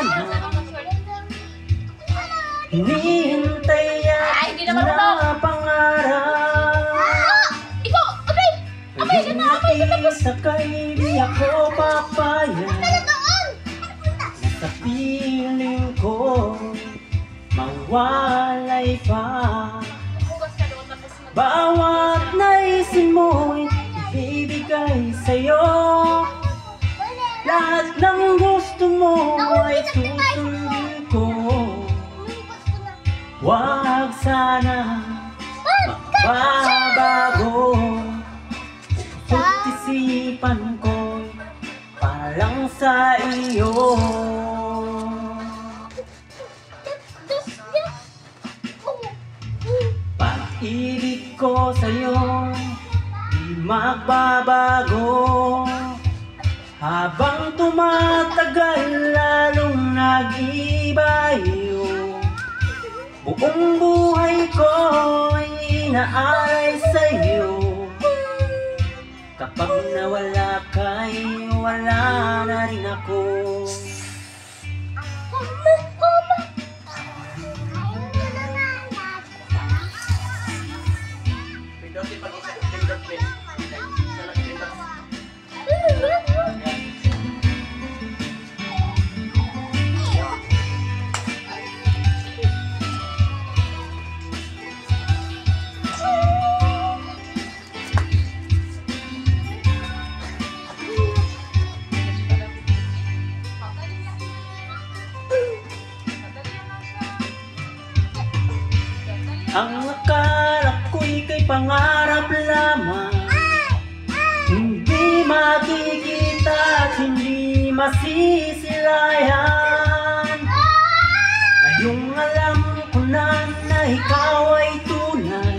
sana. Hinihintay at na pangarap. Ikaw! Abay! Abay! Ganda! Abay! Ganda! Sakay di ako papayag na sa piling ko mawalay pa. Bawat naisin mo'y ibibigay sa'yo. Lahat ng gusto mo ay susundin ko. Huwag sana magbabago. Puso't isipan ko para lang sa iyo. Pag-ibig ko sa'yo di magbabago. Habang tumatagal lalong nag-iba iyo. Buong buhay ko ay inaalay sa'yo. Kapag nawala ka ay wala na rin ako. Ang akala ko'y kay pangarap lamang, hindi makikita at hindi masisilayan. Ngayong alam ko na ikaw ay tunay,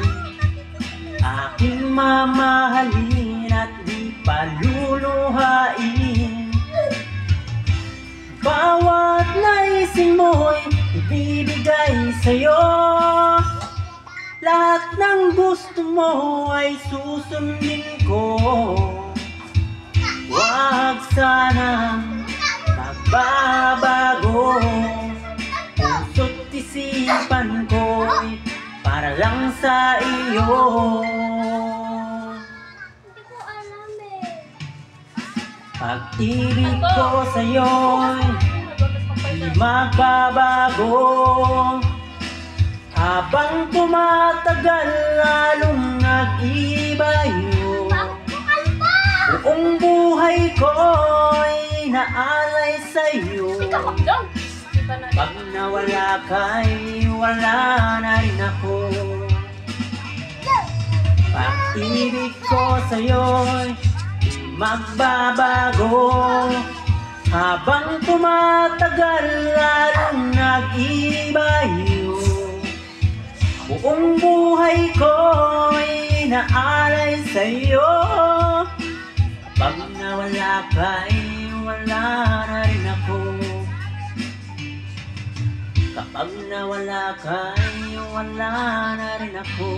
aking mamahalin at di paluluhain. Bawat naisin mo'y ibibigay sa'yo. Lahat ng gusto mo ay susundin ko. Huwag sanang magbabago. Puso't isipan ko'y para lang sa iyo. Pag-ibig ko sa'yo'y di magbabago. Habang tumatagal lalong nag-iba iyo. Buong buhay ko'y naalay sa'yo. Pag nawala ka'y wala na rin ako. Pag-ibig ko sa'yo'y di magbabago. Habang tumatagal lalong nag-iba iyo. Buong buhay ko'y naalay sa'yo. Pag nawala ka'y wala na rin ako. Kapag nawala ka'y wala na rin ako.